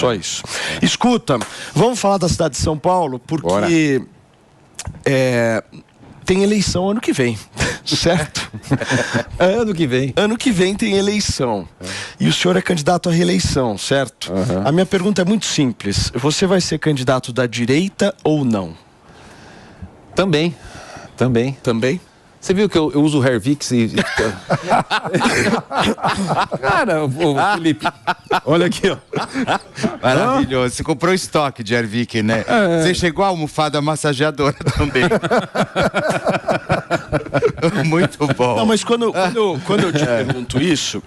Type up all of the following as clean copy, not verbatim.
Só isso. Escuta, vamos falar da cidade de São Paulo, porque tem eleição ano que vem, certo? Ano que vem. Ano que vem tem eleição. E o senhor é candidato à reeleição, certo? A minha pergunta é muito simples. Você vai ser candidato da direita ou não? Também. Também? Você viu que eu uso o Hervix e... Cara, Felipe, olha aqui, ó. Maravilhoso. Você comprou estoque de Hervix, né? Você chegou à almofada massageadora também. Muito bom. Não, mas quando eu te pergunto isso,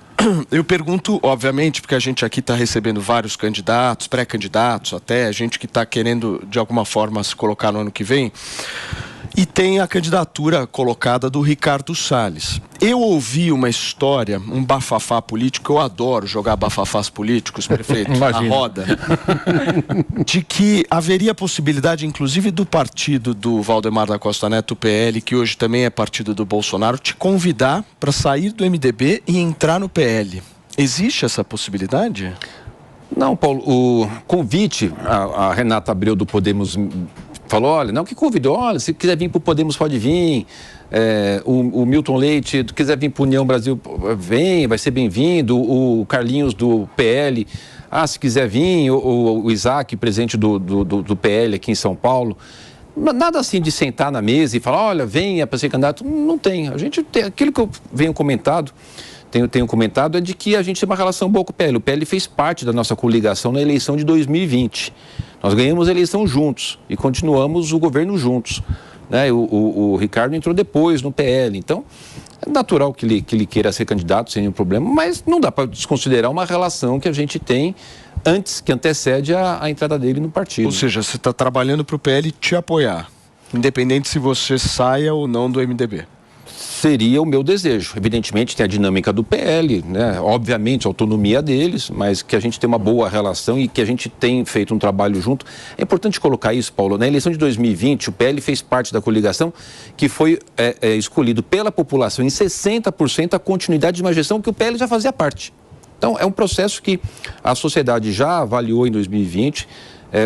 eu pergunto, obviamente, porque a gente aqui está recebendo vários candidatos, pré-candidatos até, gente que está querendo, de alguma forma, se colocar no ano que vem. E tem a candidatura colocada do Ricardo Salles. Eu ouvi uma história, um bafafá político, eu adoro jogar bafafás políticos, prefeito, a roda, de que haveria possibilidade, inclusive do partido do Valdemar da Costa Neto, o PL, que hoje também é partido do Bolsonaro, te convidar para sair do MDB e entrar no PL. Existe essa possibilidade? Não, Paulo, o convite, a Renata Abreu do Podemos falou, olha, não que convidou, olha, se quiser vir para o Podemos pode vir, o Milton Leite, se quiser vir para o União Brasil, vem, vai ser bem-vindo, o Carlinhos do PL, se quiser vir, o Isaac, presidente do PL aqui em São Paulo, nada assim de sentar na mesa e falar, olha, venha para ser candidato, não tem, a gente tem, aquilo que eu tenho comentado é de que a gente tem uma relação boa com o PL. O PL fez parte da nossa coligação na eleição de 2020. Nós ganhamos a eleição juntos e continuamos o governo juntos, né? O Ricardo entrou depois no PL, então é natural que ele queira ser candidato sem nenhum problema, mas não dá para desconsiderar uma relação que a gente tem antes, que antecede a entrada dele no partido. Ou seja, você está trabalhando para o PL te apoiar, independente se você saia ou não do MDB. Seria o meu desejo. Evidentemente tem a dinâmica do PL, né? Obviamente a autonomia deles, mas que a gente tem uma boa relação e que a gente tem feito um trabalho junto. É importante colocar isso, Paulo. Na eleição de 2020, o PL fez parte da coligação que foi escolhido pela população em 60% a continuidade de uma gestão que o PL já fazia parte. Então é um processo que a sociedade já avaliou em 2020,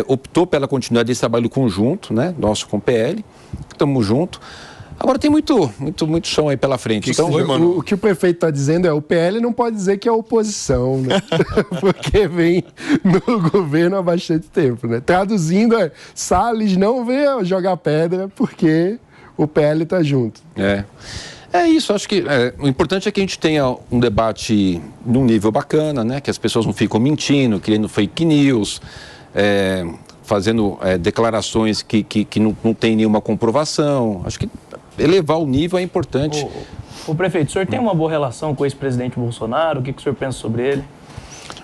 optou pela continuidade desse trabalho conjunto, né? Nosso com o PL, estamos juntos. Agora tem muito chão aí pela frente. Então, o que o prefeito está dizendo o PL não pode dizer que é oposição, né? Porque vem no governo há bastante tempo, né? Traduzindo, Salles não veio jogar pedra porque o PL está junto. É isso, acho que o importante é que a gente tenha um debate num nível bacana, né? Que as pessoas não ficam mentindo, criando fake news, fazendo declarações que não tem nenhuma comprovação. Acho que elevar o nível é importante. O prefeito, o senhor tem uma boa relação com o ex-presidente Bolsonaro? O que o senhor pensa sobre ele?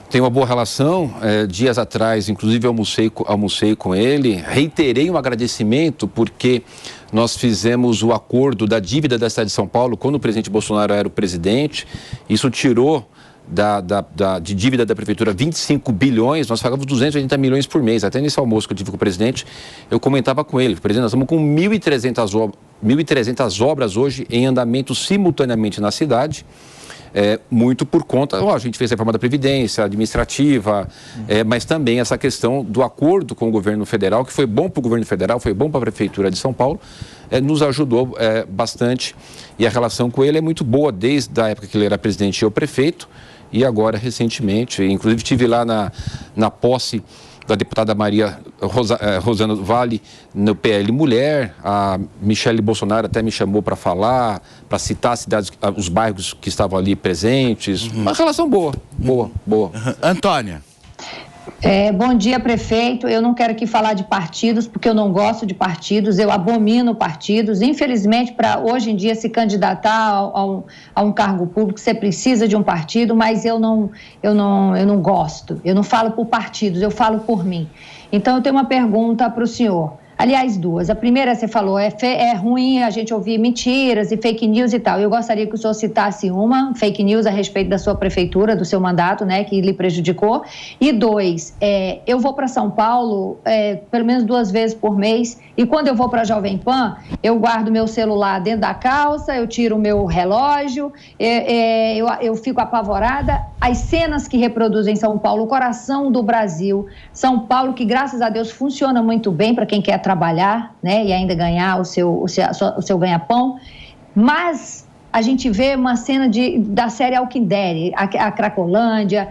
Tenho uma boa relação. Dias atrás, inclusive, almocei com ele. Reiterei um agradecimento porque nós fizemos o acordo da dívida da cidade de São Paulo quando o presidente Bolsonaro era o presidente. Isso tirou de dívida da prefeitura 25 bilhões, nós pagávamos 280 milhões por mês. Até nesse almoço que eu tive com o presidente, eu comentava com ele, presidente, nós estamos com 1.300 obras hoje em andamento simultaneamente na cidade, muito por conta, a gente fez a reforma da Previdência, administrativa, mas também essa questão do acordo com o governo federal, que foi bom para o governo federal, foi bom para a prefeitura de São Paulo, nos ajudou bastante, e a relação com ele é muito boa desde a época que ele era presidente e eu prefeito, e agora recentemente, inclusive estive lá na posse da deputada Maria Rosana Vale no PL Mulher, a Michele Bolsonaro até me chamou para falar, para citar as cidades, os bairros que estavam ali presentes, uma relação boa. Antônia. Bom dia, prefeito. Eu não quero aqui falar de partidos, porque eu não gosto de partidos, eu abomino partidos. Infelizmente, para hoje em dia se candidatar a um cargo público, você precisa de um partido, mas eu não gosto. Eu não falo por partidos, eu falo por mim. Então, eu tenho uma pergunta para o senhor. Aliás, duas. A primeira, você falou, é ruim a gente ouvir mentiras e fake news e tal. Eu gostaria que o senhor citasse uma fake news a respeito da sua prefeitura, do seu mandato, né, que lhe prejudicou. E dois, eu vou para São Paulo pelo menos 2 vezes por mês, e quando eu vou para a Jovem Pan, eu guardo meu celular dentro da calça, eu tiro o meu relógio, eu fico apavorada. As cenas que reproduzem São Paulo, o coração do Brasil, São Paulo, que graças a Deus funciona muito bem para quem quer trabalhar, né, e ainda ganhar o seu ganha-pão, mas a gente vê uma cena da série Walking Dead, a Cracolândia,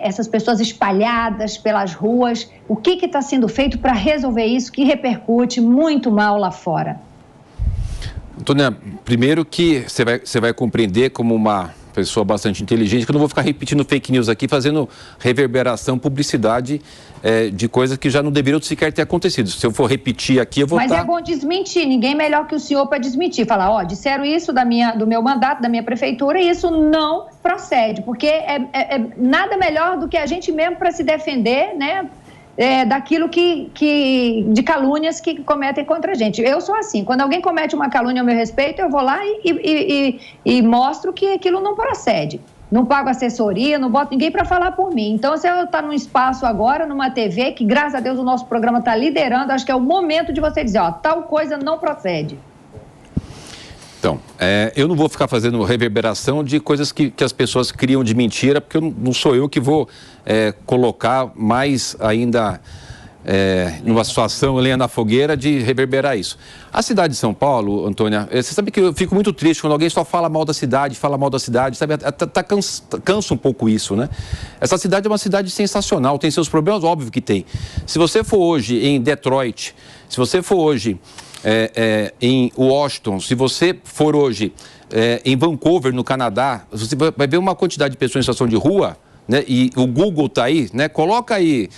essas pessoas espalhadas pelas ruas. O que está sendo feito para resolver isso, que repercute muito mal lá fora? Antônia, primeiro que você vai compreender como uma pessoa bastante inteligente, que eu não vou ficar repetindo fake news aqui, fazendo reverberação, publicidade de coisas que já não deveriam sequer ter acontecido. Se eu for repetir aqui, eu vou Mas é bom desmentir, ninguém melhor que o senhor para desmentir. Falar, disseram isso do meu mandato, da minha prefeitura, e isso não procede, porque é nada melhor do que a gente mesmo para se defender, né? Daquilo de calúnias que cometem contra a gente. Eu sou assim, quando alguém comete uma calúnia ao meu respeito, eu vou lá e mostro que aquilo não procede. Não pago assessoria, não boto ninguém para falar por mim. Então, se eu estou num espaço agora, numa TV, que graças a Deus o nosso programa está liderando, acho que é o momento de você dizer, tal coisa não procede. Então, eu não vou ficar fazendo reverberação de coisas que as pessoas criam de mentira, porque não sou eu que vou colocar mais ainda numa situação, lenha na fogueira, de reverberar isso. A cidade de São Paulo, Antônia, você sabe que eu fico muito triste quando alguém só fala mal da cidade, sabe? Cansa um pouco isso, né? Essa cidade é uma cidade sensacional, tem seus problemas, óbvio que tem. Se você for hoje em Detroit, se você for hoje em Washington, se você for hoje em Vancouver, no Canadá, você vai ver uma quantidade de pessoas em situação de rua, né? E o Google está aí, né? Coloca aí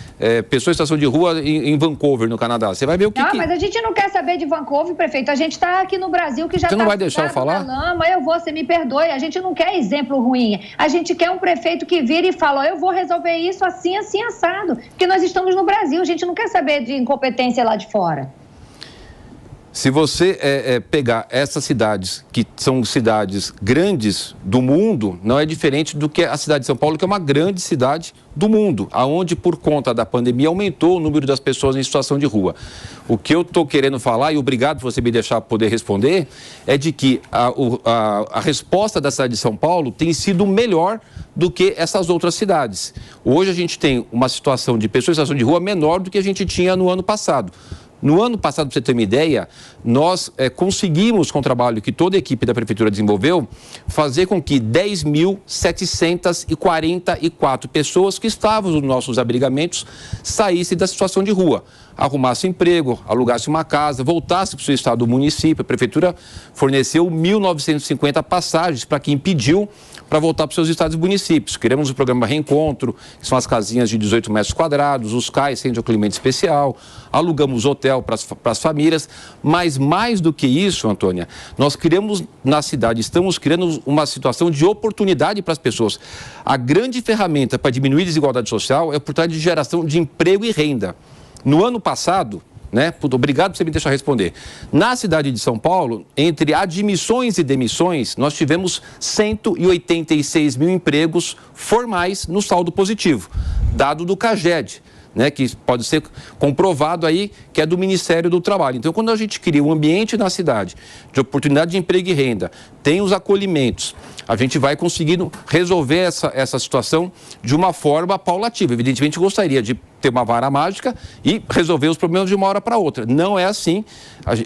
pessoas em situação de rua em Vancouver, no Canadá. Você vai ver o que... Mas a gente não quer saber de Vancouver, prefeito. A gente está aqui no Brasil, que já está... Você não vai deixar eu falar? Lama. Você me perdoe. A gente não quer exemplo ruim. A gente quer um prefeito que vira e fala, eu vou resolver isso assim, assim, assado. Porque nós estamos no Brasil, a gente não quer saber de incompetência lá de fora. Se você pegar essas cidades, que são cidades grandes do mundo, não é diferente do que a cidade de São Paulo, que é uma grande cidade do mundo, aonde por conta da pandemia aumentou o número das pessoas em situação de rua. O que eu estou querendo falar, e obrigado por você me deixar poder responder, é de que a resposta da cidade de São Paulo tem sido melhor do que essas outras cidades. Hoje a gente tem uma situação de pessoas em situação de rua menor do que a gente tinha no ano passado. No ano passado, para você ter uma ideia, nós conseguimos, com o trabalho que toda a equipe da Prefeitura desenvolveu, fazer com que 10.744 pessoas que estavam nos nossos abrigamentos saíssem da situação de rua, arrumassem emprego, alugassem uma casa, voltassem para o seu estado do município. A Prefeitura forneceu 1.950 passagens para quem pediu para voltar para os seus estados e municípios. Queremos o programa Reencontro, que são as casinhas de 18 metros quadrados, os CAIs, Centro de Acolhimento Especial, alugamos hotel para as famílias, mas mais do que isso, Antônia, nós criamos na cidade, estamos criando uma situação de oportunidade para as pessoas. A grande ferramenta para diminuir a desigualdade social é a oportunidade de geração de emprego e renda. No ano passado, né? Obrigado por você me deixar responder. Na cidade de São Paulo, entre admissões e demissões, nós tivemos 186 mil empregos formais no saldo positivo, dado do CAGED, né? Que pode ser comprovado aí, que é do Ministério do Trabalho. Então, quando a gente cria um ambiente na cidade de oportunidade de emprego e renda, tem os acolhimentos, a gente vai conseguindo resolver essa situação de uma forma paulativa. Evidentemente, gostaria de ter uma vara mágica e resolver os problemas de uma hora para outra. Não é assim.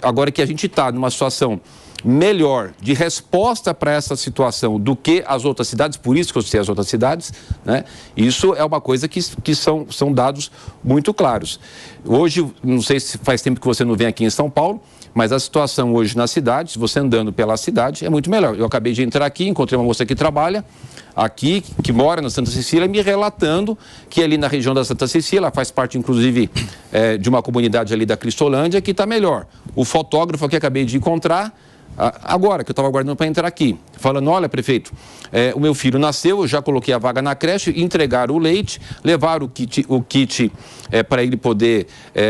Agora que a gente está numa situação melhor de resposta para essa situação do que as outras cidades, por isso que eu citei as outras cidades, né? Isso é uma coisa que são dados muito claros. Hoje, não sei se faz tempo que você não vem aqui em São Paulo, mas a situação hoje na cidade, se você andando pela cidade, é muito melhor. Eu acabei de entrar aqui, encontrei uma moça que trabalha aqui, que mora na Santa Cecília, me relatando que ali na região da Santa Cecília, ela faz parte, inclusive, de uma comunidade ali da Cristolândia, que está melhor. O fotógrafo que acabei de encontrar, Agora que eu estava aguardando para entrar aqui, falando, olha, prefeito, o meu filho nasceu, eu já coloquei a vaga na creche, entregaram o leite, levaram o kit para ele poder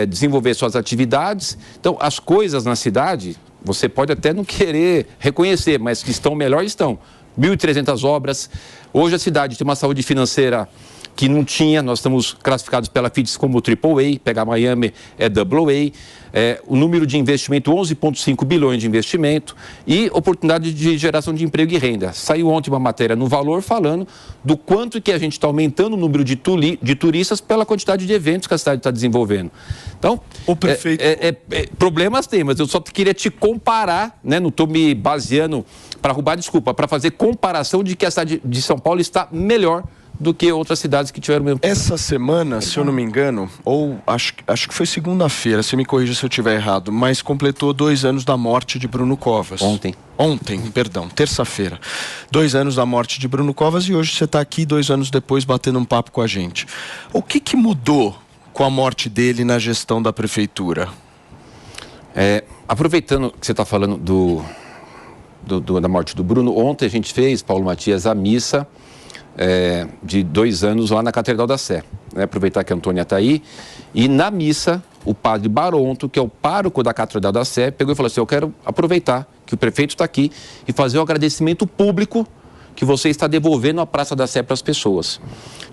desenvolver suas atividades. Então, as coisas na cidade, você pode até não querer reconhecer, mas que estão melhor, estão. 1.300 obras. Hoje a cidade tem uma saúde financeira que não tinha, nós estamos classificados pela FIDES como AAA, pegar Miami é AA, o número de investimento, 11,5 bilhões de investimento e oportunidade de geração de emprego e renda. Saiu ontem uma matéria no Valor falando do quanto que a gente está aumentando o número de turistas pela quantidade de eventos que a cidade está desenvolvendo. Então, problemas tem, mas eu só queria te comparar, né? Não estou me baseando para roubar desculpa, para fazer comparação de que a cidade de São Paulo está melhor do que outras cidades que tiveram o mesmo. Essa semana, se eu não me engano, ou acho que foi segunda-feira, você me corrija se eu estiver errado, mas completou 2 anos da morte de Bruno Covas. Ontem, perdão, terça-feira. 2 anos da morte de Bruno Covas e hoje você está aqui 2 anos depois batendo um papo com a gente. O que mudou com a morte dele na gestão da prefeitura? Aproveitando que você está falando da morte do Bruno, ontem a gente fez, Paulo Matias, a missa de 2 anos lá na Catedral da Sé. Aproveitar que a Antônia está aí. E na missa, o padre Baronto, que é o pároco da Catedral da Sé, pegou e falou assim, eu quero aproveitar que o prefeito está aqui e fazer um agradecimento público que você está devolvendo a Praça da Sé para as pessoas.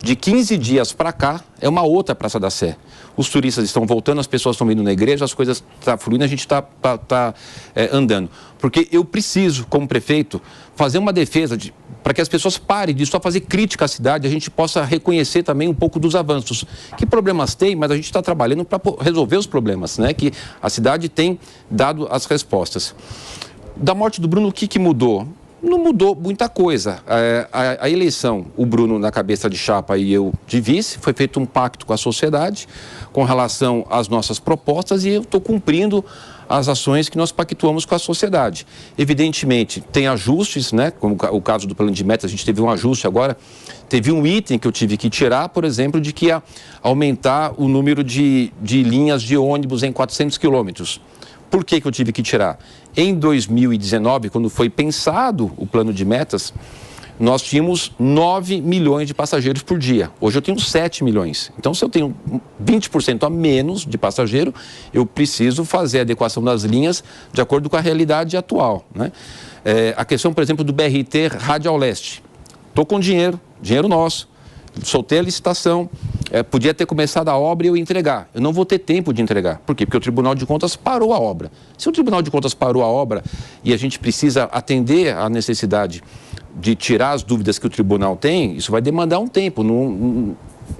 De 15 dias para cá, é uma outra Praça da Sé. Os turistas estão voltando, as pessoas estão vindo na igreja, as coisas estão fluindo, a gente está andando. Porque eu preciso, como prefeito, fazer uma defesa para que as pessoas parem de só fazer crítica à cidade, a gente possa reconhecer também um pouco dos avanços. Que problemas tem, mas a gente está trabalhando para resolver os problemas, né? Que a cidade tem dado as respostas. Da morte do Bruno, o que mudou? Não mudou muita coisa. A eleição, o Bruno na cabeça de chapa e eu de vice, foi feito um pacto com a sociedade com relação às nossas propostas e eu estou cumprindo as ações que nós pactuamos com a sociedade. Evidentemente, tem ajustes, né? Como o caso do plano de metas, a gente teve um ajuste agora. Teve um item que eu tive que tirar, por exemplo, de que ia aumentar o número de linhas de ônibus em 400 quilômetros. Por que eu tive que tirar? Em 2019, quando foi pensado o plano de metas, nós tínhamos 9 milhões de passageiros por dia. Hoje eu tenho 7 milhões. Então, se eu tenho 20% a menos de passageiro, eu preciso fazer a adequação das linhas de acordo com a realidade atual, né? A questão, por exemplo, do BRT Radial Leste. Estou com dinheiro nosso. Soltei a licitação, podia ter começado a obra e eu entregar. Eu não vou ter tempo de entregar. Por quê? Porque o Tribunal de Contas parou a obra. Se o Tribunal de Contas parou a obra e a gente precisa atender à necessidade de tirar as dúvidas que o tribunal tem, isso vai demandar um tempo.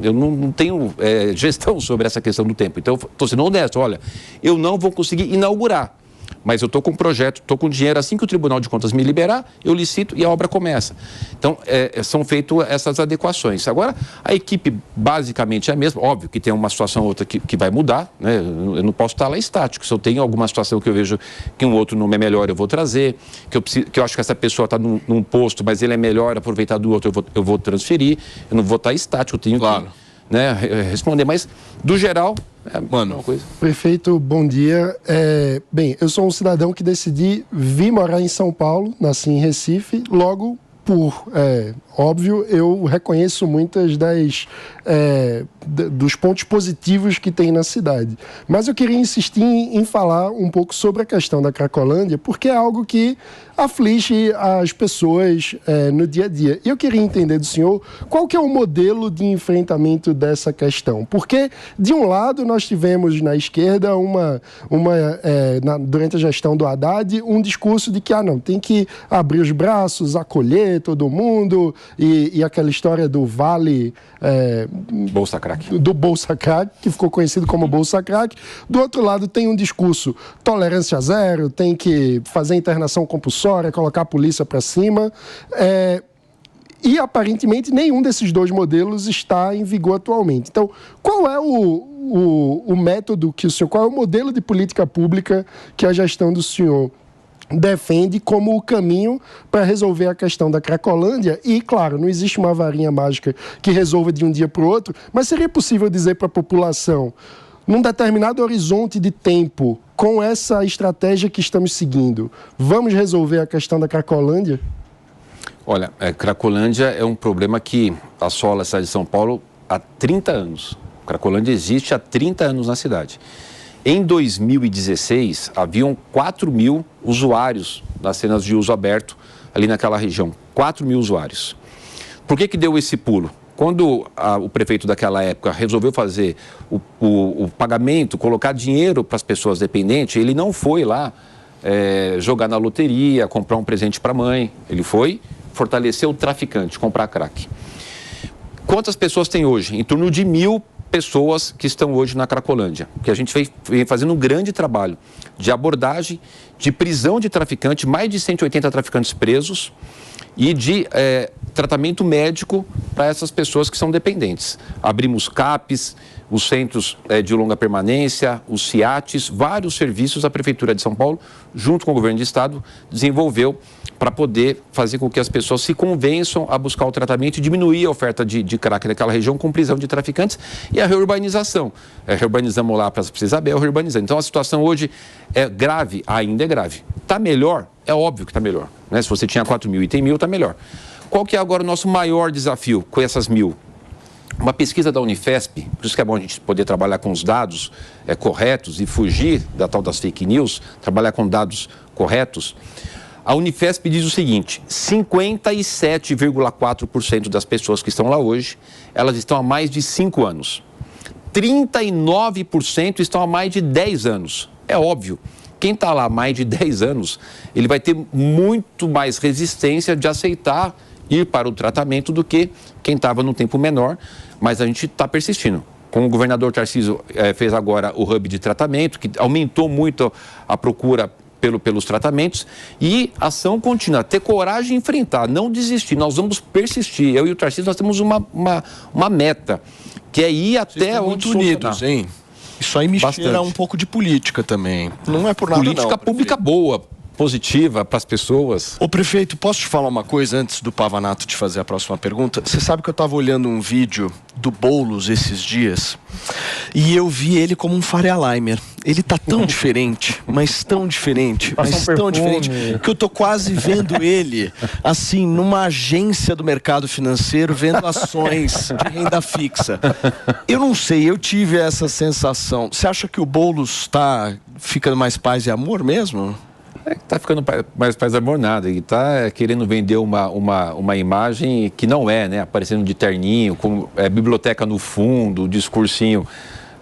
Eu não tenho gestão sobre essa questão do tempo. Então, estou sendo honesto. Olha, eu não vou conseguir inaugurar. Mas eu estou com um projeto, estou com dinheiro, assim que o Tribunal de Contas me liberar, eu licito e a obra começa. Então, são feitas essas adequações. Agora, a equipe basicamente é a mesma. Óbvio que tem uma situação ou outra que vai mudar, né? Eu não posso estar lá estático. Se eu tenho alguma situação que eu vejo que um outro não é melhor, eu vou trazer. Que eu acho que essa pessoa está num posto, mas ele é melhor, aproveitar do outro, eu vou transferir. Eu não vou estar estático, eu tenho que responder. Mas, do geral... Mano, prefeito, bom dia. Bem, eu sou um cidadão que decidi vir morar em São Paulo, nasci em Recife, logo por óbvio, eu reconheço muitas dos pontos positivos que tem na cidade. Mas eu queria insistir em falar um pouco sobre a questão da Cracolândia, porque é algo que aflige as pessoas no dia a dia. E eu queria entender do senhor qual que é o modelo de enfrentamento dessa questão. Porque, de um lado, nós tivemos na esquerda, durante a gestão do Haddad, um discurso de que não, tem que abrir os braços, acolher todo mundo, e aquela história do Vale... Bolsa Crack. Do Bolsa Crack, que ficou conhecido como Bolsa Crack. Do outro lado, tem um discurso tolerância zero, tem que fazer internação compulsória, colocar a polícia para cima. E, aparentemente, nenhum desses dois modelos está em vigor atualmente. Então, qual é o método que o senhor... Qual é o modelo de política pública que a gestão do senhor defende como o caminho para resolver a questão da Cracolândia? E, claro, não existe uma varinha mágica que resolva de um dia para o outro, mas seria possível dizer para a população: num determinado horizonte de tempo, com essa estratégia que estamos seguindo, vamos resolver a questão da Cracolândia? Olha, Cracolândia é um problema que assola a cidade de São Paulo há 30 anos. Cracolândia existe há 30 anos na cidade. Em 2016, haviam 4 mil usuários nas cenas de uso aberto ali naquela região. 4 mil usuários. Por que deu esse pulo? Quando o prefeito daquela época resolveu fazer o pagamento, colocar dinheiro para as pessoas dependentes, ele não foi lá jogar na loteria, comprar um presente para a mãe. Ele foi fortalecer o traficante, comprar crack. Quantas pessoas tem hoje? Em torno de 1.000 pessoas que estão hoje na Cracolândia. Que a gente vem fazendo um grande trabalho de abordagem, de prisão de traficante, mais de 180 traficantes presos, e de tratamento médico para essas pessoas que são dependentes. Abrimos CAPs, os centros de longa permanência, os CIATs, vários serviços a Prefeitura de São Paulo, junto com o Governo de Estado, desenvolveu para poder fazer com que as pessoas se convençam a buscar o tratamento e diminuir a oferta de crack naquela região com prisão de traficantes e a reurbanização. Reurbanizamos lá para a Isabel, reurbanização. Então a situação hoje é grave, ainda é grave. Está melhor? É óbvio que está melhor. Né? Se você tinha 4 mil e tem 1.000, está melhor. Qual que é agora o nosso maior desafio com essas 1.000? Uma pesquisa da Unifesp, por isso que é bom a gente poder trabalhar com os dados corretos e fugir da tal das fake news, trabalhar com dados corretos. A Unifesp diz o seguinte: 57,4% das pessoas que estão lá hoje, elas estão há mais de 5 anos. 39% estão há mais de 10 anos. É óbvio, quem está lá há mais de 10 anos, ele vai ter muito mais resistência de aceitar ir para o tratamento do que quem estava no tempo menor, mas a gente está persistindo. Como o governador Tarcísio fez agora o hub de tratamento, que aumentou muito a procura pelos tratamentos, e ação contínua, ter coragem de enfrentar, não desistir, nós vamos persistir. Eu e o Tarcísio, nós temos uma meta, que é ir até onde unidos, hein? Isso aí me cheira um pouco de política também. Não é por nada política pública boa, positiva para as pessoas. Ô prefeito, posso te falar uma coisa antes do Pavanato te fazer a próxima pergunta? Você sabe que eu estava olhando um vídeo do Boulos esses dias e eu vi ele como um Faria Limer. Ele tá tão diferente, mas tão diferente, que eu tô quase vendo ele assim numa agência do mercado financeiro vendo ações de renda fixa. Eu não sei, eu tive essa sensação. Você acha que o Boulos tá ficando mais paz e amor mesmo? Está ficando mais paz e amor nada. E está querendo vender uma imagem que não é, né? Aparecendo de terninho, com biblioteca no fundo, discursinho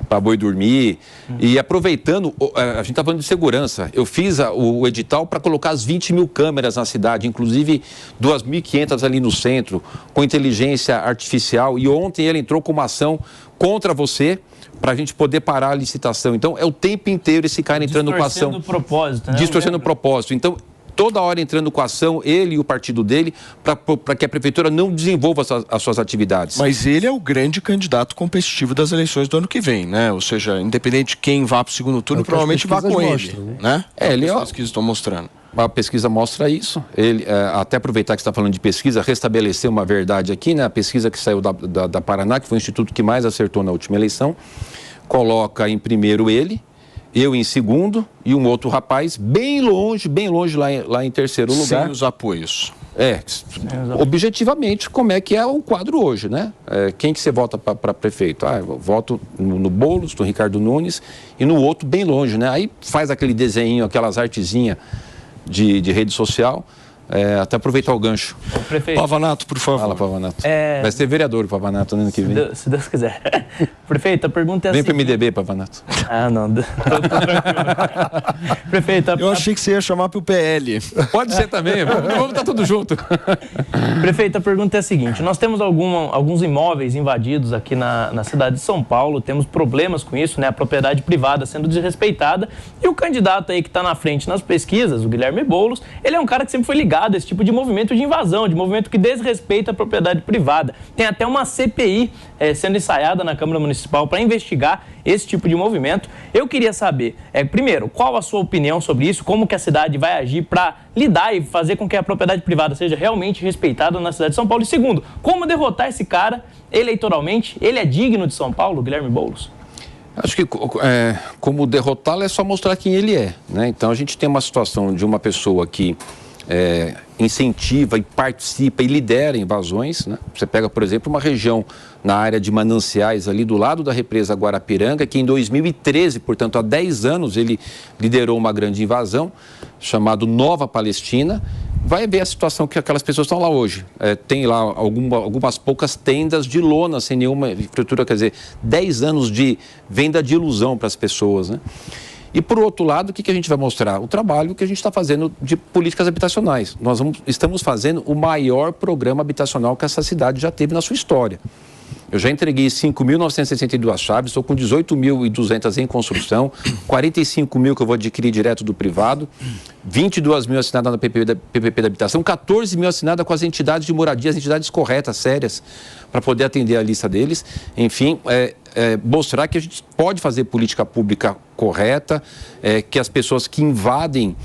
para boi dormir. E aproveitando, a gente está falando de segurança. Eu fiz o edital para colocar as 20 mil câmeras na cidade, inclusive 2.500 ali no centro, com inteligência artificial. E ontem ele entrou com uma ação contra você, para a gente poder parar a licitação. Então, é o tempo inteiro esse cara entrando com a ação. Distorcendo o propósito, né? Distorcendo o propósito. Então, toda hora entrando com a ação, ele e o partido dele, para que a prefeitura não desenvolva as suas atividades. Mas ele é o grande candidato competitivo das eleições do ano que vem, né? Ou seja, independente de quem vá para o segundo turno, provavelmente vá com ele, né? Ele é o que estão mostrando. A pesquisa mostra isso. Ele, até aproveitar que você está falando de pesquisa, restabelecer uma verdade aqui, né? A pesquisa que saiu da Paraná, que foi o instituto que mais acertou na última eleição, coloca em primeiro ele, eu em segundo e um outro rapaz bem longe lá em terceiro lugar. Sem os apoios. Objetivamente, como é que é o quadro hoje, né? Quem que você vota para prefeito? Eu voto no Boulos, no Ricardo Nunes e no outro bem longe, né? Aí faz aquele desenho, aquelas artezinhas de rede social, até aproveitar o gancho. Prefeito. Pavanato, por favor. Fala, Pavanato. Vai ser vereador o Pavanato no ano que vem. Se Deus quiser. Prefeito, a pergunta é Vem para o MDB, Pavanato. Não. Tô tranquilo. Prefeito, eu achei que você ia chamar para o PL. Pode ser também, vamos estar tudo junto. Prefeito, a pergunta é a seguinte: nós temos alguns imóveis invadidos aqui na cidade de São Paulo, temos problemas com isso, né? A propriedade privada sendo desrespeitada, e o candidato aí que está na frente nas pesquisas, o Guilherme Boulos, ele é um cara que sempre foi ligado a esse tipo de movimento de invasão, de movimento que desrespeita a propriedade privada. Tem até uma CPI sendo ensaiada na Câmara Municipal para investigar esse tipo de movimento. Eu queria saber, primeiro, qual a sua opinião sobre isso, como que a cidade vai agir para lidar e fazer com que a propriedade privada seja realmente respeitada na cidade de São Paulo. E segundo, como derrotar esse cara eleitoralmente? Ele é digno de São Paulo, Guilherme Boulos? Acho que como derrotá-lo é só mostrar quem ele é, né? Então a gente tem uma situação de uma pessoa que incentiva e participa e lidera invasões, né? Você pega, por exemplo, uma região na área de mananciais ali do lado da represa Guarapiranga, que em 2013, portanto há 10 anos, ele liderou uma grande invasão, chamado Nova Palestina. Vai ver a situação que aquelas pessoas estão lá hoje. Tem lá algumas poucas tendas de lona, sem nenhuma estrutura, quer dizer, 10 anos de venda de ilusão para as pessoas, né? E, por outro lado, o que a gente vai mostrar? O trabalho que a gente está fazendo de políticas habitacionais. Estamos fazendo o maior programa habitacional que essa cidade já teve na sua história. Eu já entreguei 5.962 chaves, estou com 18.200 em construção, 45 mil que eu vou adquirir direto do privado, 22 mil assinadas na PPP da habitação, 14 mil assinadas com as entidades de moradia, as entidades corretas, sérias, para poder atender a lista deles. Enfim, mostrar que a gente pode fazer política pública correta, que as pessoas que invadem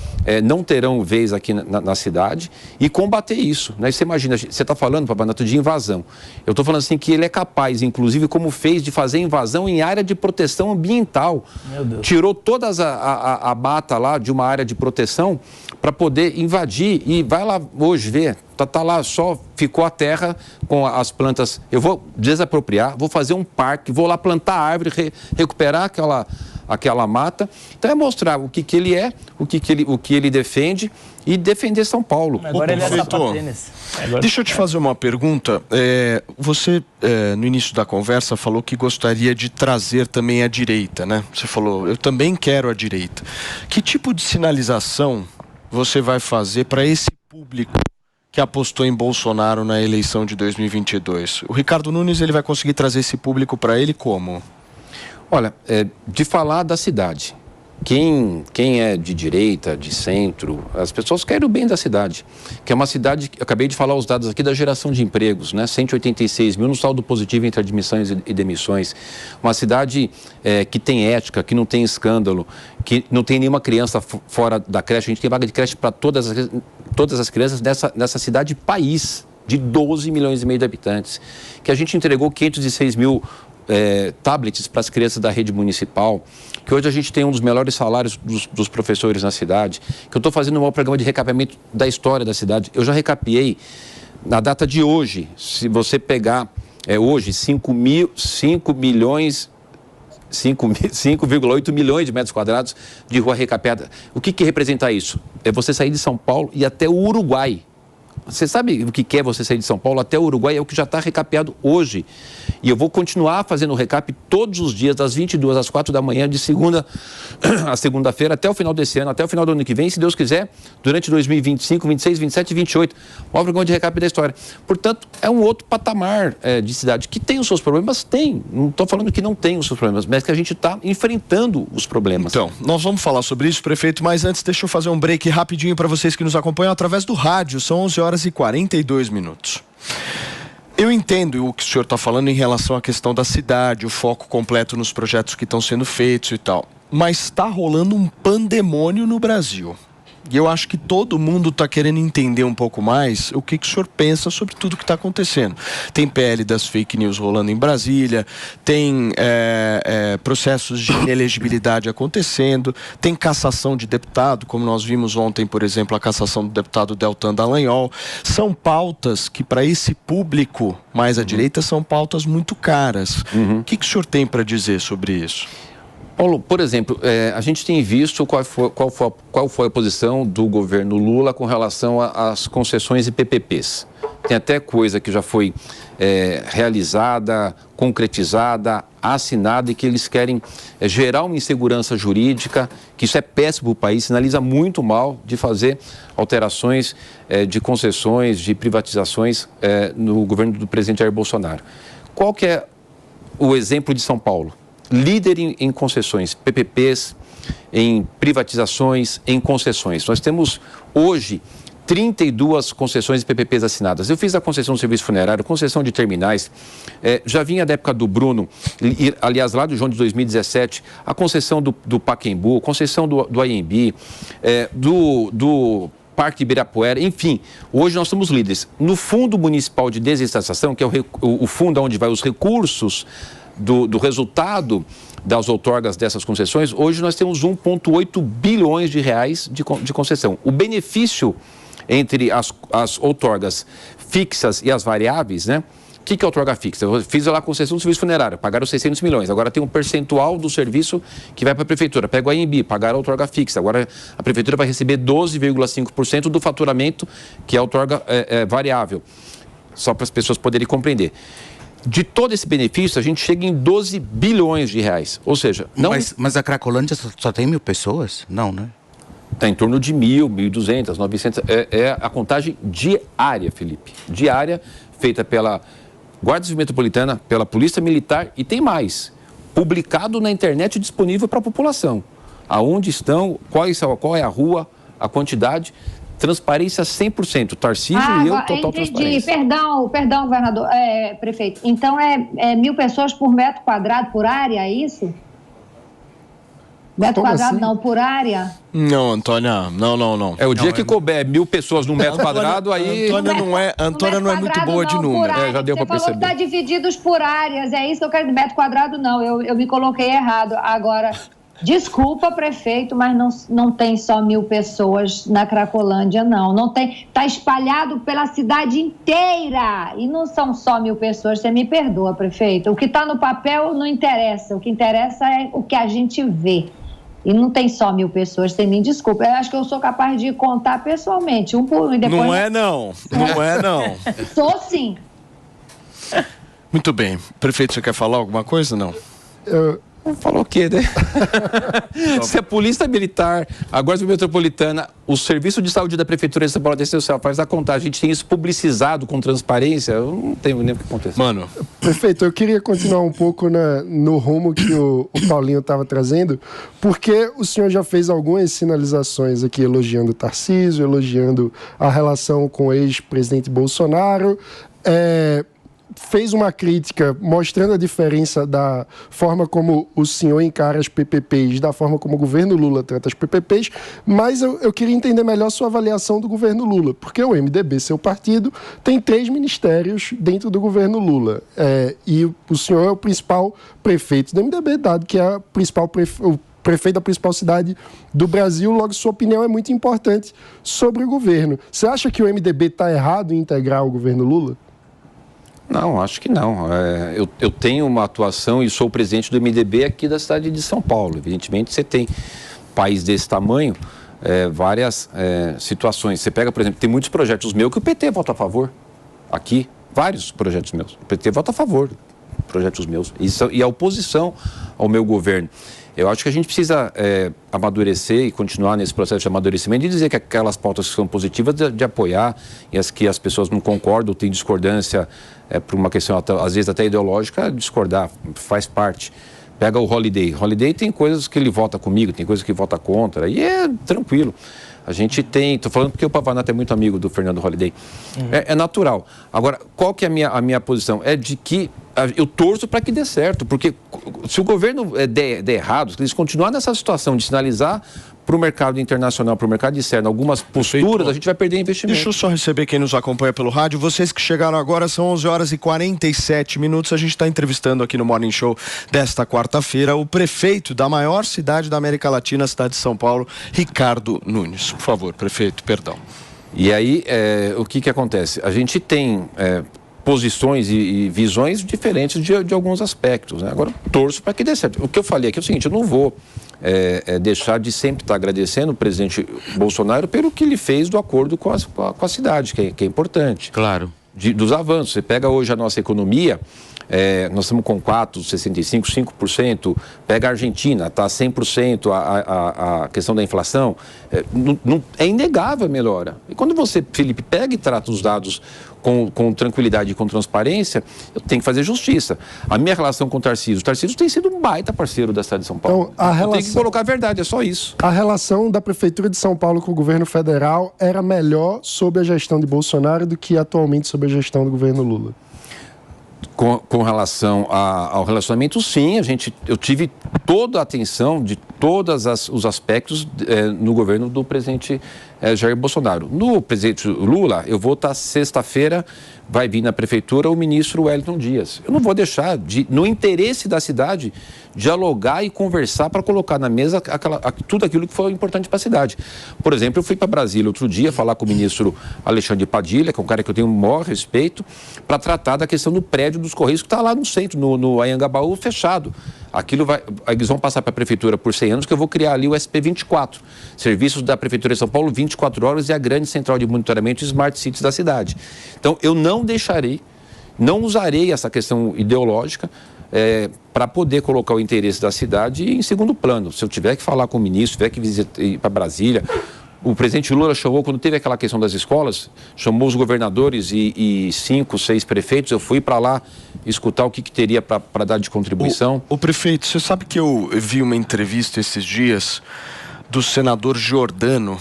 não terão vez aqui na cidade e combater isso, né? Você imagina, você está falando, Papanato, de invasão. Eu estou falando assim que ele é capaz, inclusive como fez, de fazer invasão em área de proteção ambiental. Meu Deus. Tirou toda a mata lá de uma área de proteção para poder invadir e vai lá hoje ver. Tá lá, só ficou a terra com as plantas. Eu vou desapropriar, vou fazer um parque, vou lá plantar árvore, recuperar aquela mata. Então é mostrar o que ele é, o que ele defende e defender São Paulo. Agora ele é sapatênis. Deixa eu te fazer uma pergunta. Você, no início da conversa, falou que gostaria de trazer também a direita, né? Você falou, eu também quero a direita. Que tipo de sinalização você vai fazer para esse público que apostou em Bolsonaro na eleição de 2022? O Ricardo Nunes, ele vai conseguir trazer esse público para ele como? Olha, de falar da cidade. Quem é de direita, de centro, as pessoas querem o bem da cidade. Que é uma cidade, eu acabei de falar os dados aqui da geração de empregos, né? 186 mil no saldo positivo entre admissões e demissões. Uma cidade que tem ética, que não tem escândalo, que não tem nenhuma criança fora da creche. A gente tem vaga de creche para todas as crianças nessa cidade país, de 12 milhões e meio de habitantes. Que a gente entregou 506 mil tablets para as crianças da rede municipal, que hoje a gente tem um dos melhores salários dos professores na cidade, que eu estou fazendo um maior programa de recapeamento da história da cidade. Eu já recapeei, na data de hoje, se você pegar hoje, 5,8 milhões de metros quadrados de rua recapeada. O que representa isso? É você sair de São Paulo e até o Uruguai. Você sabe o que é você sair de São Paulo até o Uruguai? É o que já está recapeado hoje. E eu vou continuar fazendo o recap todos os dias, das 22 às 4 da manhã, de segunda a segunda-feira, até o final desse ano, até o final do ano que vem, se Deus quiser, durante 2025, 26, 27 e 28. O maior programa de recap da história. Portanto, é um outro patamar de cidade que tem os seus problemas, tem. Não estou falando que não tem os seus problemas, mas que a gente está enfrentando os problemas. Então, nós vamos falar sobre isso, prefeito, mas antes deixa eu fazer um break rapidinho para vocês que nos acompanham através do rádio. São 11h e 42 minutos. Eu entendo o que o senhor está falando em relação à questão da cidade, o foco completo nos projetos que estão sendo feitos e tal. Mas está rolando um pandemônio no Brasil. E eu acho que todo mundo está querendo entender um pouco mais o que o senhor pensa sobre tudo que está acontecendo. Tem PL das fake news rolando em Brasília, tem processos de inelegibilidade acontecendo, tem cassação de deputado, como nós vimos ontem, por exemplo, a cassação do deputado Deltan Dallagnol. São pautas que, para esse público mais à direita, são pautas muito caras. O que o senhor tem para dizer sobre isso? Paulo, por exemplo, a gente tem visto qual foi a posição do governo Lula com relação às concessões e PPPs. Tem até coisa que já foi realizada, concretizada, assinada e que eles querem gerar uma insegurança jurídica, que isso é péssimo para o país, sinaliza muito mal de fazer alterações de concessões, de privatizações no governo do presidente Jair Bolsonaro. Qual que é o exemplo de São Paulo? Líder em concessões, PPPs, em privatizações, em concessões. Nós temos hoje 32 concessões e PPPs assinadas. Eu fiz a concessão do serviço funerário, concessão de terminais, já vinha da época do Bruno, aliás, lá do João de 2017, a concessão do Pacaembu, concessão do AMB, do Parque Ibirapuera, enfim, hoje nós somos líderes. No Fundo Municipal de Desestatização, que é o fundo onde vai os recursos do resultado das outorgas dessas concessões, hoje nós temos 1,8 bilhões de reais de concessão. O benefício entre as outorgas fixas e as variáveis, né? O que é outorga fixa? Eu fiz lá a concessão do serviço funerário, pagaram 600 milhões. Agora tem um percentual do serviço que vai para a prefeitura. Pega o ANB, pagaram a outorga fixa. Agora a prefeitura vai receber 12,5% do faturamento, que é a outorga variável. Só para as pessoas poderem compreender. De todo esse benefício, a gente chega em 12 bilhões de reais. Ou seja, não... Mas a Cracolândia só tem 1.000 pessoas? Não, né? Está em torno de 1.000, 1.200, 900. É a contagem diária, Felipe. Diária, feita pela Guarda Civil Metropolitana, pela Polícia Militar e tem mais. Publicado na internet disponível para a população. Aonde estão, qual é a rua, a quantidade... Transparência 100%. Tarcísio e eu, total transparência. Perdão, governador, prefeito. Então, 1.000 pessoas por metro quadrado, por área, é isso? Metro quadrado, assim? Não, por área? Não, Antônia, não. É o dia que couber 1.000 pessoas num metro quadrado, aí... Antônia não é muito boa de número. Já deu para perceber. Você falou que está divididos por áreas, é isso que eu quero. Metro quadrado, não, eu me coloquei errado. Agora... Desculpa, prefeito, mas não tem só 1.000 pessoas na Cracolândia, não. Não tem, está espalhado pela cidade inteira. E não são só 1.000 pessoas, você me perdoa, prefeito. O que está no papel não interessa. O que interessa é o que a gente vê. E não tem só 1.000 pessoas, você me desculpa. Eu acho que eu sou capaz de contar pessoalmente, um por um e depois... Não é, não. Sou sim. Muito bem. Prefeito, você quer falar alguma coisa, não? Falou o quê, né? Se a Polícia Militar, a Guarda Civil Metropolitana, o Serviço de Saúde da Prefeitura de São Paulo faz a contagem, a gente tem isso publicizado com transparência, eu não tenho nem o que acontecer. Mano. Prefeito, eu queria continuar um pouco no rumo que o Paulinho estava trazendo, porque o senhor já fez algumas sinalizações aqui elogiando o Tarcísio, elogiando a relação com o ex-presidente Bolsonaro, fez uma crítica mostrando a diferença da forma como o senhor encara as PPPs, da forma como o governo Lula trata as PPPs, mas eu queria entender melhor a sua avaliação do governo Lula, porque o MDB, seu partido, tem 3 ministérios dentro do governo Lula, e o senhor é o principal prefeito do MDB, dado que é o prefeito da principal cidade do Brasil, logo sua opinião é muito importante sobre o governo. Você acha que o MDB está errado em integrar o governo Lula? Não, acho que não. Eu tenho uma atuação e sou presidente do MDB aqui da cidade de São Paulo. Evidentemente, você tem país desse tamanho, várias situações. Você pega, por exemplo, tem muitos projetos meus que o PT vota a favor. Aqui, vários projetos meus. O PT vota a favor, projetos meus. E a oposição ao meu governo. Eu acho que a gente precisa amadurecer e continuar nesse processo de amadurecimento e dizer que aquelas pautas que são positivas de apoiar e as que as pessoas não concordam, têm discordância por uma questão, às vezes até ideológica, discordar, faz parte. Pega o Holiday. Holiday tem coisas que ele vota comigo, tem coisas que vota contra, e é tranquilo. A gente tem, estou falando porque o Pavanato é muito amigo do Fernando Holiday. É natural. Agora, qual que é a minha posição? É de que eu torço para que dê certo, porque se o governo der errado, se eles continuarem nessa situação de sinalizar para o mercado internacional, para o mercado externo, algumas posturas, a gente vai perder investimento. Deixa eu só receber quem nos acompanha pelo rádio. Vocês que chegaram agora, são 11h47. A gente está entrevistando aqui no Morning Show desta quarta-feira o prefeito da maior cidade da América Latina, a cidade de São Paulo, Ricardo Nunes. Por favor, prefeito, perdão. E aí, o que acontece? A gente tem posições e visões diferentes de alguns aspectos, né? Agora, torço para que dê certo. O que eu falei aqui é o seguinte, eu não vou deixar de sempre estar agradecendo o presidente Bolsonaro pelo que ele fez do acordo com a cidade, que é importante. Claro. Dos avanços. Você pega hoje a nossa economia, nós estamos com 4,65%, 5%. Pega a Argentina, está 100% a questão da inflação. É inegável a melhora. E quando você, Felipe, pega e trata os dados com tranquilidade e com transparência, eu tenho que fazer justiça. A minha relação com o Tarcísio tem sido um baita parceiro da cidade de São Paulo. Então, eu tenho que colocar a verdade, é só isso. A relação da Prefeitura de São Paulo com o governo federal era melhor sob a gestão de Bolsonaro do que atualmente sob a gestão do governo Lula? Com relação ao relacionamento, sim, eu tive toda a atenção de todos os aspectos no governo do presidente Jair Bolsonaro. No presidente Lula, eu vou estar sexta-feira, vai vir na prefeitura o ministro Wellington Dias. Eu não vou deixar, no interesse da cidade, dialogar e conversar para colocar na mesa tudo aquilo que foi importante para a cidade. Por exemplo, eu fui para Brasília outro dia falar com o ministro Alexandre Padilha, que é um cara que eu tenho o maior respeito, para tratar da questão do prédio dos Correios, que está lá no centro, no Anhangabaú, fechado. Eles vão passar para a prefeitura por 100 anos, que eu vou criar ali o SP24, serviços da Prefeitura de São Paulo 24 horas e a grande central de monitoramento e Smart Cities da cidade. Então, eu não usarei essa questão ideológica para poder colocar o interesse da cidade em segundo plano. Se eu tiver que falar com o ministro, tiver que ir para Brasília... O presidente Lula chamou, quando teve aquela questão das escolas, chamou os governadores e 5, 6 prefeitos. Eu fui para lá escutar o que teria para dar de contribuição. O prefeito, você sabe que eu vi uma entrevista esses dias do senador Giordano,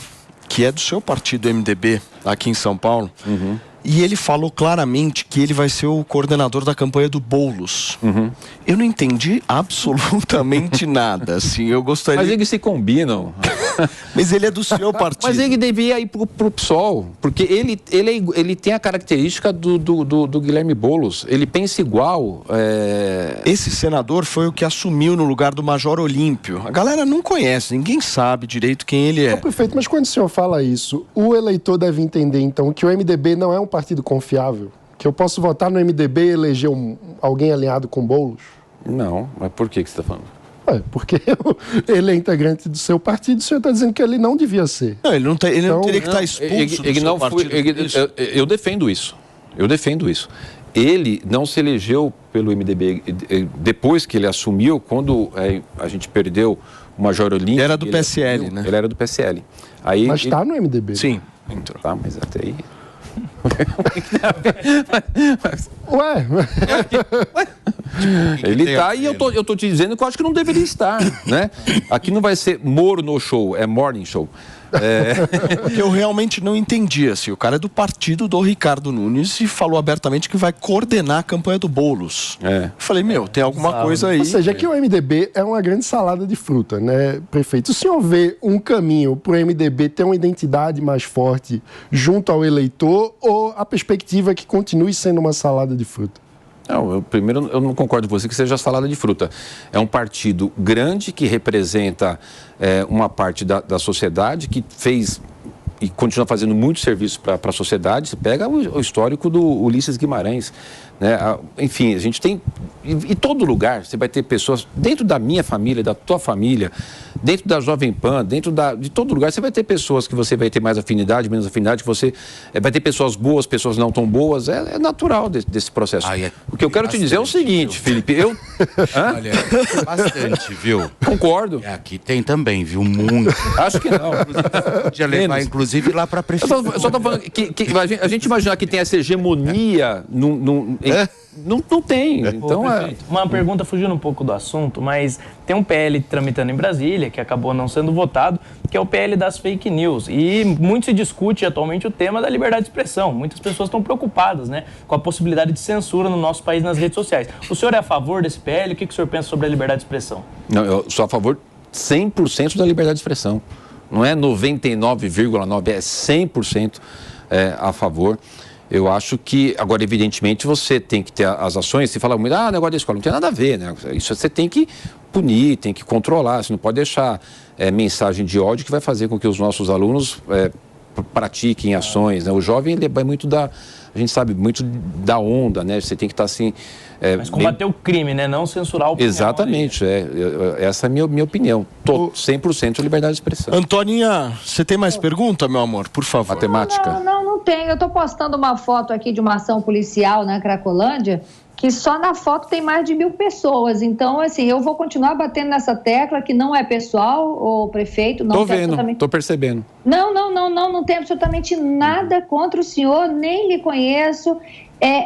que é do seu partido MDB, aqui em São Paulo. Uhum. E ele falou claramente que ele vai ser o coordenador da campanha do Boulos. Uhum. Eu não entendi absolutamente nada, assim, eu gostaria... Mas eles se combinam. Mas ele é do seu partido. Mas ele devia ir pro PSOL, porque ele tem a característica do Guilherme Boulos. Ele pensa igual. Esse senador foi o que assumiu no lugar do Major Olímpio. A galera não conhece, ninguém sabe direito quem ele é. Prefeito, mas quando o senhor fala isso, o eleitor deve entender, então, que o MDB não é um partido confiável? Que eu posso votar no MDB e eleger alguém alinhado com Boulos? Não, mas por que você está falando? Porque ele é integrante do seu partido, o senhor está dizendo que ele não devia ser. Não, ele não teria que estar expulso do seu partido. Eu defendo isso. Ele não se elegeu pelo MDB. Depois que ele assumiu, quando a gente perdeu o Major Olímpio... Ele era do PSL, né? Ele era do PSL. Mas está no MDB. Sim. Entrou. Tá, mas até aí... Ué? Ele está e eu tô te dizendo que eu acho que não deveria estar, né? Aqui não vai ser Moro no show, é Morning Show. Eu realmente não entendi, assim, o cara é do partido do Ricardo Nunes e falou abertamente que vai coordenar a campanha do Boulos. Falei, tem alguma coisa aí. Ou seja, que o MDB é uma grande salada de fruta, né, prefeito? O senhor vê um caminho para o MDB ter uma identidade mais forte junto ao eleitor ou a perspectiva é que continue sendo uma salada de fruta? Não, primeiro, eu não concordo com você que seja salada de fruta. É um partido grande que representa uma parte da sociedade que fez e continua fazendo muito serviço para a sociedade. Você pega o histórico do Ulisses Guimarães, né? Enfim, a gente tem... Em todo lugar você vai ter pessoas, dentro da minha família, da tua família, dentro da Jovem Pan, de todo lugar, você vai ter pessoas que você vai ter mais afinidade, menos afinidade, que você vai ter pessoas boas, pessoas não tão boas, é natural desse processo. O que eu quero te dizer é o seguinte, Felipe, Olha, bastante, viu? Concordo. Aqui tem também, viu? Muito. Acho que não. Podia levar, inclusive, lá para a prefeitura. Eu só tô falando que a gente imaginar que tem essa hegemonia, não tem. Então, Uma pergunta fugindo um pouco do assunto, mas tem um PL tramitando em Brasília, que acabou não sendo votado, que é o PL das fake news. E muito se discute atualmente o tema da liberdade de expressão. Muitas pessoas estão preocupadas, né, com a possibilidade de censura no nosso país nas redes sociais. O senhor é a favor desse PL? O que o senhor pensa sobre a liberdade de expressão? Não, eu sou a favor 100% da liberdade de expressão. Não é 99,9%, é 100% a favor. Eu acho que, agora, evidentemente, você tem que ter as ações. Se fala muito, negócio da escola, não tem nada a ver, né? Isso você tem que punir, tem que controlar. Você não pode deixar mensagem de ódio que vai fazer com que os nossos alunos pratiquem ações, né? O jovem, ele vai muito a gente sabe, muito da onda, né? Você tem que estar assim... Mas combater o crime, né? Não censurar o opinião. Exatamente, essa é a minha opinião. 100% liberdade de expressão. Antoninha, você tem mais pergunta, meu amor? Por favor. Matemática. Não tenho. Eu estou postando uma foto aqui de uma ação policial na Cracolândia, que só na foto tem mais de 1.000 pessoas. Então, assim, eu vou continuar batendo nessa tecla que não é pessoal, o prefeito. Não tô vendo, tô percebendo. Não tem absolutamente nada contra o senhor, nem lhe conheço.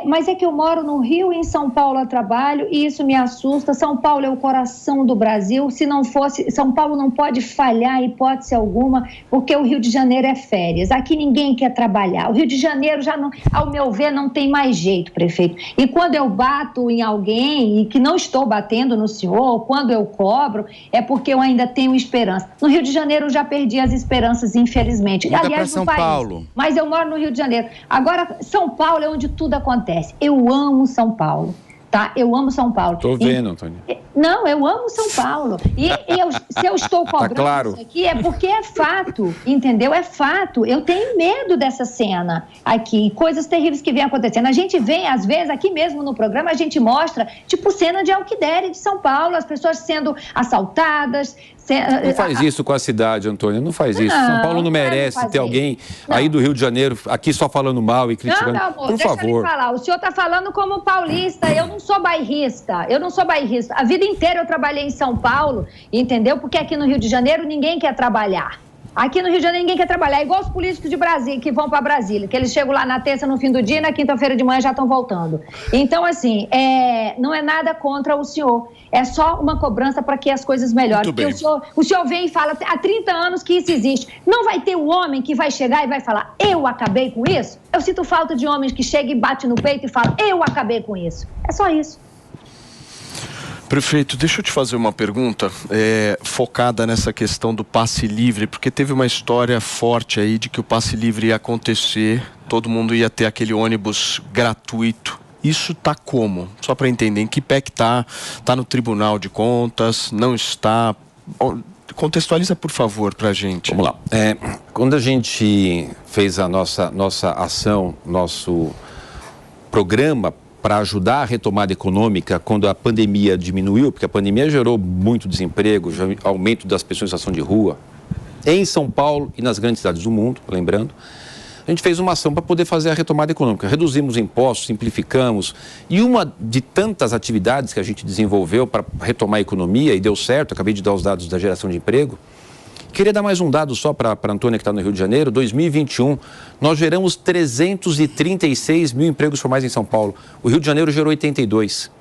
Mas é que eu moro no Rio e em São Paulo a trabalho e isso me assusta. São Paulo é o coração do Brasil. Se não fosse, São Paulo não pode falhar, hipótese alguma, porque o Rio de Janeiro é férias. Aqui ninguém quer trabalhar. O Rio de Janeiro já não, ao meu ver, não tem mais jeito, prefeito. E quando eu bato em alguém e que não estou batendo no senhor, quando eu cobro, é porque eu ainda tenho esperança. No Rio de Janeiro eu já perdi as esperanças, infelizmente. Muda Aliás, pra São no país. Paulo. Mas eu moro no Rio de Janeiro. Agora, São Paulo é onde tudo acontece. Eu amo São Paulo, tá? Eu amo São Paulo. Tô vendo, Antônio. Não, eu amo São Paulo. Se eu estou cobrando claro. isso aqui, é porque é fato, entendeu? É fato. Eu tenho medo dessa cena aqui, coisas terríveis que vêm acontecendo. A gente vem, às vezes, aqui mesmo no programa, a gente mostra, tipo, cena de Alquidere de São Paulo, as pessoas sendo assaltadas. Não faz isso com a cidade, Antônio, não faz isso. São Paulo não merece ter alguém aí do Rio de Janeiro, aqui só falando mal e criticando. Não, amor, por favor. Eu falar. O senhor está falando como paulista, eu não sou bairrista. A vida inteira eu trabalhei em São Paulo, entendeu? Porque aqui no Rio de Janeiro ninguém quer trabalhar. Aqui no Rio de Janeiro ninguém quer trabalhar, igual os políticos de Brasília, que vão para Brasília, que eles chegam lá na terça, no fim do dia, e na quinta-feira de manhã já estão voltando. Então, assim, não é nada contra o senhor, é só uma cobrança para que as coisas melhorem. Porque o senhor vem e fala, há 30 anos que isso existe. Não vai ter um homem que vai chegar e vai falar, eu acabei com isso? Eu sinto falta de homens que chegam e batem no peito e falam, eu acabei com isso. É só isso. Prefeito, deixa eu te fazer uma pergunta focada nessa questão do passe livre, porque teve uma história forte aí de que o passe livre ia acontecer, todo mundo ia ter aquele ônibus gratuito. Isso tá como? Só para entender, em que pé que tá? Tá no Tribunal de Contas? Não está? Contextualiza, por favor, pra gente. Vamos lá. Quando a gente fez a nossa ação, nosso programa para ajudar a retomada econômica, quando a pandemia diminuiu, porque a pandemia gerou muito desemprego, aumento das pessoas em situação de rua, em São Paulo e nas grandes cidades do mundo, lembrando, a gente fez uma ação para poder fazer a retomada econômica. Reduzimos impostos, simplificamos, e uma de tantas atividades que a gente desenvolveu para retomar a economia, e deu certo, acabei de dar os dados da geração de emprego. Queria dar mais um dado só para a Antônia, que está no Rio de Janeiro. 2021, nós geramos 336 mil empregos formais em São Paulo. O Rio de Janeiro gerou 82.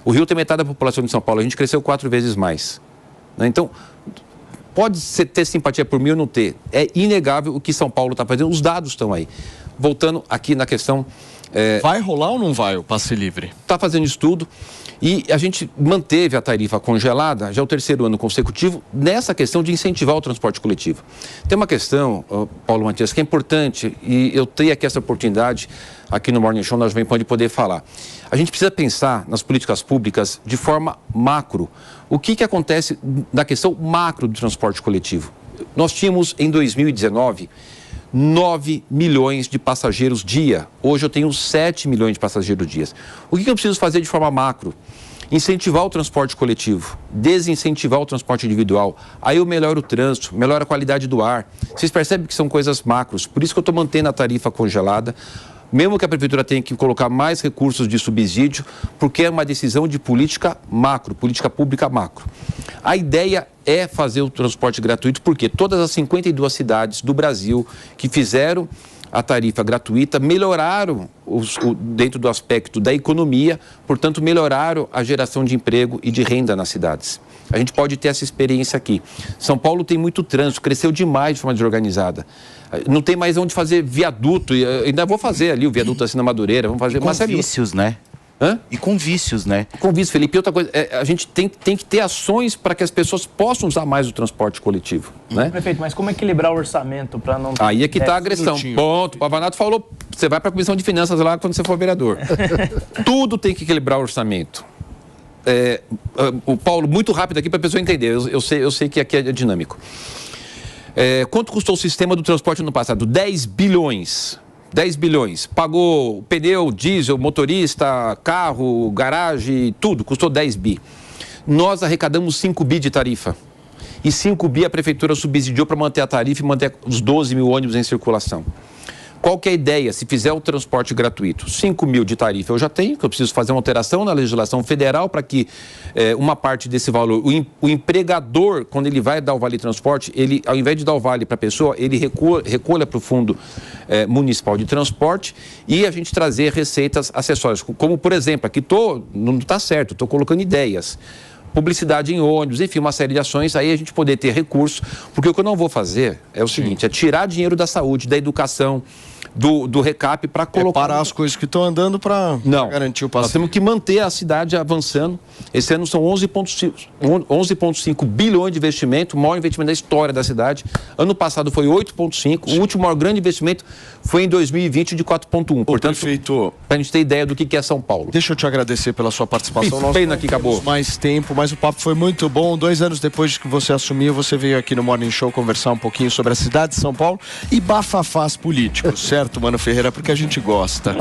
O Rio tem metade da população de São Paulo. A gente cresceu 4 vezes mais. Então, pode ter simpatia por mim ou não ter. É inegável o que São Paulo está fazendo. Os dados estão aí. Voltando aqui na questão... Vai rolar ou não vai o passe livre? Está fazendo estudo. E a gente manteve a tarifa congelada, já é o 3º ano consecutivo, nessa questão de incentivar o transporte coletivo. Tem uma questão, Paulo Matias, que é importante, e eu tenho aqui essa oportunidade, aqui no Morning Show, nós vamos poder falar. A gente precisa pensar nas políticas públicas de forma macro. O que acontece na questão macro do transporte coletivo? Nós tínhamos, em 2019... 9 milhões de passageiros dia. Hoje eu tenho 7 milhões de passageiros dias. O que eu preciso fazer de forma macro? Incentivar o transporte coletivo, desincentivar o transporte individual. Aí eu melhoro o trânsito, melhoro a qualidade do ar. Vocês percebem que são coisas macros. Por isso que eu estou mantendo a tarifa congelada. Mesmo que a prefeitura tenha que colocar mais recursos de subsídio, porque é uma decisão de política macro, política pública macro. A ideia é fazer o transporte gratuito, porque todas as 52 cidades do Brasil que fizeram a tarifa gratuita melhoraram dentro do aspecto da economia, portanto melhoraram a geração de emprego e de renda nas cidades. A gente pode ter essa experiência aqui. São Paulo tem muito trânsito, cresceu demais de forma desorganizada. Não tem mais onde fazer viaduto, ainda vou fazer ali o viaduto assim na Madureira, vamos fazer... Com vícios, né? Hã? E com vícios, né? Com vícios, Felipe. E outra coisa, a gente tem que ter ações para que as pessoas possam usar mais o transporte coletivo, né? Prefeito, mas como equilibrar o orçamento para não... Aí é que está a agressão. Ponto. O Pavanato falou, você vai para a Comissão de Finanças lá quando você for vereador. Tudo tem que equilibrar o orçamento. O Paulo, muito rápido aqui para a pessoa entender, eu sei que aqui é dinâmico. Quanto custou o sistema do transporte no passado? 10 bilhões. 10 bilhões. Pagou pneu, diesel, motorista, carro, garagem, tudo. Custou 10 bi. Nós arrecadamos 5 bi de tarifa. E 5 bi a prefeitura subsidiou para manter a tarifa e manter os 12 mil ônibus em circulação. Qual que é a ideia? Se fizer o transporte gratuito, 5 mil de tarifa eu já tenho, que eu preciso fazer uma alteração na legislação federal para que uma parte desse valor, o empregador, quando ele vai dar o vale transporte, ele, ao invés de dar o vale para a pessoa, ele recolha para o Fundo Municipal de Transporte e a gente trazer receitas acessórias. Como, por exemplo, aqui não está certo, estou colocando ideias. Publicidade em ônibus, enfim, uma série de ações, aí a gente poder ter recurso, porque o que eu não vou fazer é o seguinte, é tirar dinheiro da saúde, da educação, do recap para colocar... parar as coisas que estão andando para garantir o passeio. Nós temos que manter a cidade avançando. Esse ano são 11,5 bilhões de investimento, o maior investimento da história da cidade. Ano passado foi 8,5, o último maior grande investimento foi em 2020 de 4,1. Portanto, para a gente ter ideia do que é São Paulo. Deixa eu te agradecer pela sua participação. Nós pena que acabou. Mais tempo, mas o papo foi muito bom. 2 anos depois que você assumiu, você veio aqui no Morning Show conversar um pouquinho sobre a cidade de São Paulo e bafafás políticos, certo, Mano Ferreira? Porque a gente gosta.